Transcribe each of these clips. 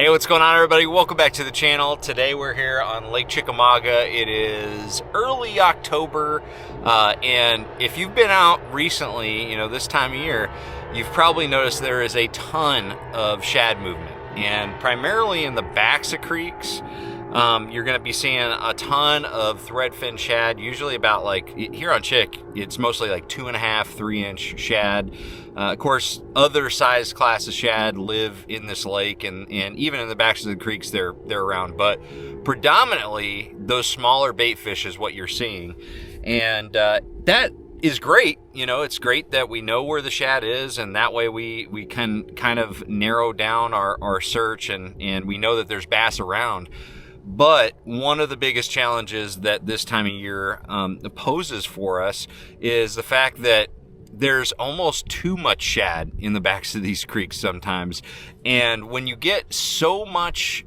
Hey, what's going on, everybody? Welcome back to the channel. Today we're here on Lake Chickamauga. It is early October, and if you've been out recently, this time of year, you've probably noticed there is a ton of shad movement, and primarily in the backs of creeks. You're going to be seeing a ton of threadfin shad, usually about here on Chick, it's mostly like 2.5, 3-inch shad. Of course, other size class of shad live in this lake, and even in the backs of the creeks, they're around. But predominantly, those smaller bait fish is what you're seeing. And that is great. It's great that we know where the shad is, and that way we can kind of narrow down our search, and we know that there's bass around. But one of the biggest challenges that this time of year poses for us is the fact that there's almost too much shad in the backs of these creeks sometimes. And when you get so much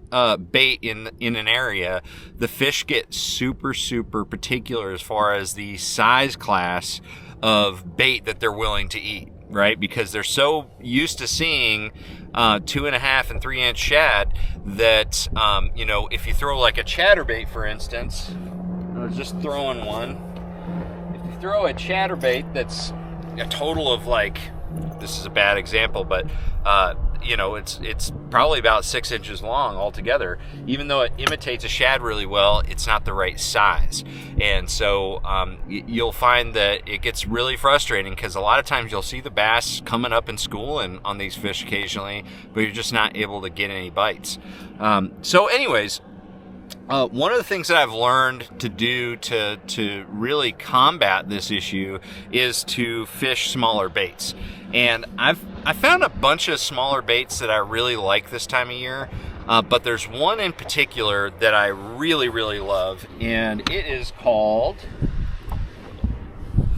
bait in an area, the fish get super, super particular as far as the size class of bait that they're willing to eat, right? Because they're so used to seeing 2.5 and 3-inch shad that, if you throw like a chatterbait, for instance, I was just throwing one. If you throw a chatterbait that's a total of this is a bad example, but it's probably about 6 inches long altogether. Even though it imitates a shad really well, it's not the right size. And so you'll find that it gets really frustrating, because a lot of times you'll see the bass coming up in school and on these fish occasionally, but you're just not able to get any bites. So anyways, one of the things that I've learned to do to really combat this issue is to fish smaller baits. And I found a bunch of smaller baits that I really like this time of year, but there's one in particular that I really, really love, and it is called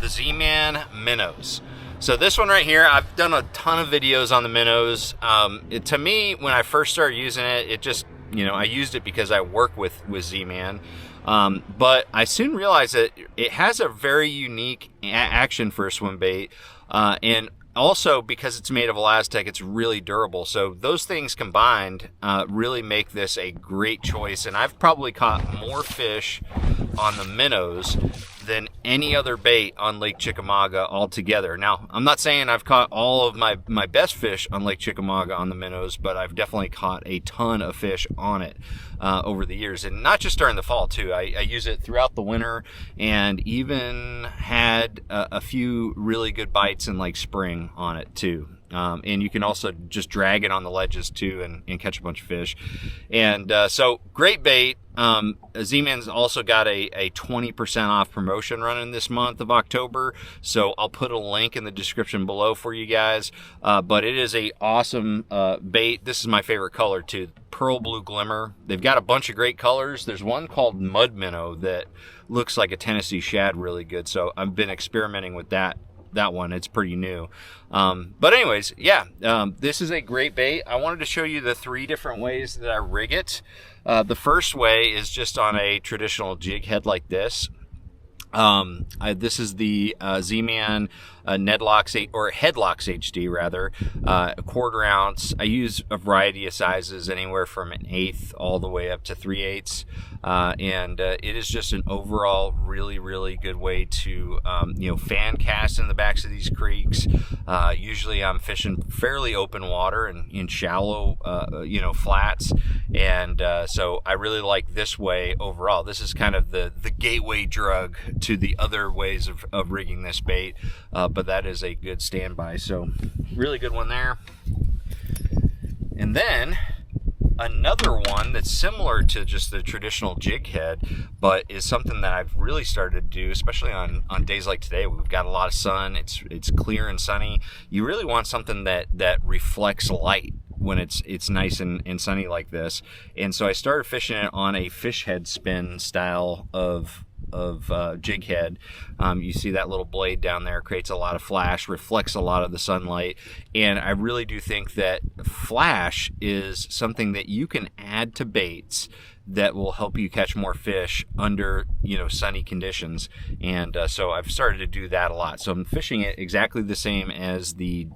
the Z-Man MinnowZ. So this one right here, I've done a ton of videos on the MinnowZ. To me, when I first started using it, it just, I used it because I work with Z-Man. But I soon realized that it has a very unique action for a swim bait. And also, because it's made of Elastec, it's really durable. So those things combined really make this a great choice. And I've probably caught more fish on the MinnowZ than any other bait on Lake Chickamauga altogether. Now, I'm not saying I've caught all of my best fish on Lake Chickamauga on the MinnowZ, but I've definitely caught a ton of fish on it over the years, and not just during the fall too. I use it throughout the winter, and even had a few really good bites in spring on it too. And you can also just drag it on the ledges too and catch a bunch of fish. And so great bait. Z-Man's also got a 20% off promotion running this month of October, so I'll put a link in the description below for you guys. But it is a awesome bait. This is my favorite color too, pearl blue glimmer. They've got a bunch of great colors. There's one called mud minnow that looks like a Tennessee shad really good, so I've been experimenting with that one. It's pretty new. But anyways, this is a great bait. I wanted to show you the 3 different ways that I rig it. The first way is just on a traditional jig head like this. This is the Z-Man Headlocks HD rather, a 1/4 ounce. I use a variety of sizes, anywhere from 1/8 all the way up to 3/8, and it is just an overall really, really good way to fan cast in the backs of these creeks. Usually I'm fishing fairly open water and in shallow flats, and so I really like this way overall. This is kind of the gateway drug to the other ways of rigging this bait, but that is a good standby. So really good one there. And then another one that's similar to just the traditional jig head, but is something that I've really started to do, especially on days like today. We've got a lot of sun, it's clear and sunny. You really want something that reflects light when it's nice and sunny like this. And so I started fishing it on a fish head spin style of jig head. You see that little blade down there creates a lot of flash, reflects a lot of the sunlight, and I really do think that flash is something that you can add to baits that will help you catch more fish under, you know, sunny conditions. And so I've started to do that a lot. So I'm fishing it exactly the same as the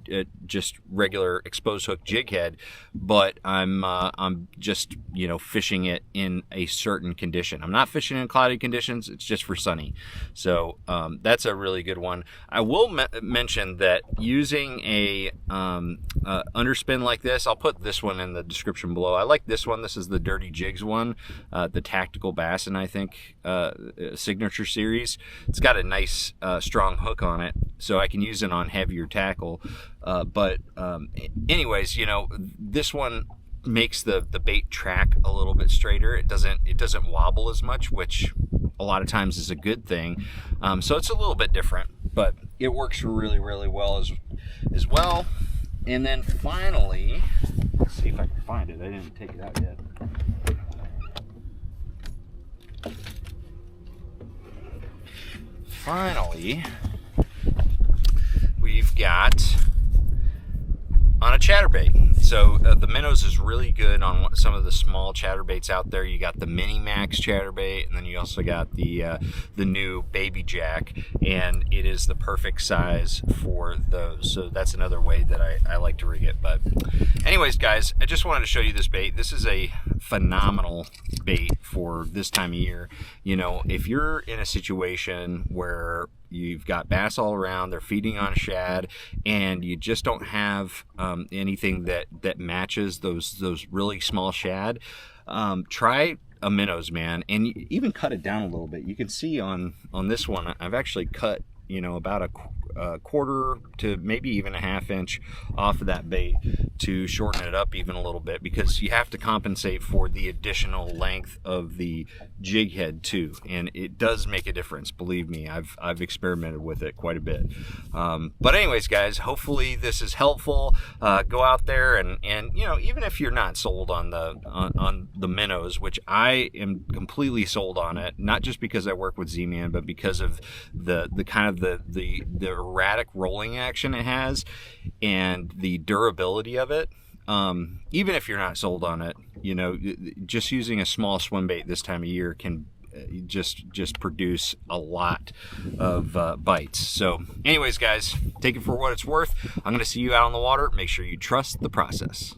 just regular exposed hook jig head, but I'm just, you know, fishing it in a certain condition. I'm not fishing in cloudy conditions. It's just for sunny. So that's a really good one. I will mention that using a underspin like this, I'll put this one in the description below. I like this one. This is the Dirty Jigs one, the Tactical Bassin, I think, signature series. It's got a nice strong hook on it, so I can use it on heavier tackle. But anyways, you know, this one makes the bait track a little bit straighter. It doesn't wobble as much, which a lot of times is a good thing. So it's a little bit different, but it works really, really well as well. And then finally, let's see if I can find it. I didn't take it out yet. Finally, we've got on a chatterbait. So the MinnowZ is really good on some of the small chatterbaits out there. You got the Mini Max chatterbait, and then you also got the new Baby Jack, and it is the perfect size for those. So that's another way that I like to rig it. But anyways, guys, I just wanted to show you this bait. This is a phenomenal bait for this time of year. You know, if you're in a situation where you've got bass all around, they're feeding on shad, and you just don't have anything that matches those really small shad, try a MinnowZ, man, and even cut it down a little bit. You can see on this one, I've actually cut, you know, about a quarter to maybe even a ½ inch off of that bait to shorten it up even a little bit, because you have to compensate for the additional length of the jig head too, and it does make a difference. Believe me, I've experimented with it quite a bit. But anyways, guys, hopefully this is helpful. Go out there and you know, even if you're not sold on the MinnowZ, which I am completely sold on it, not just because I work with Z-Man, but because of the kind of the erratic rolling action it has and the durability of it. Even if you're not sold on it, you know, just using a small swim bait this time of year can just produce a lot of bites. So anyways, guys, take it for what it's worth. I'm going to see you out on the water. Make sure you trust the process.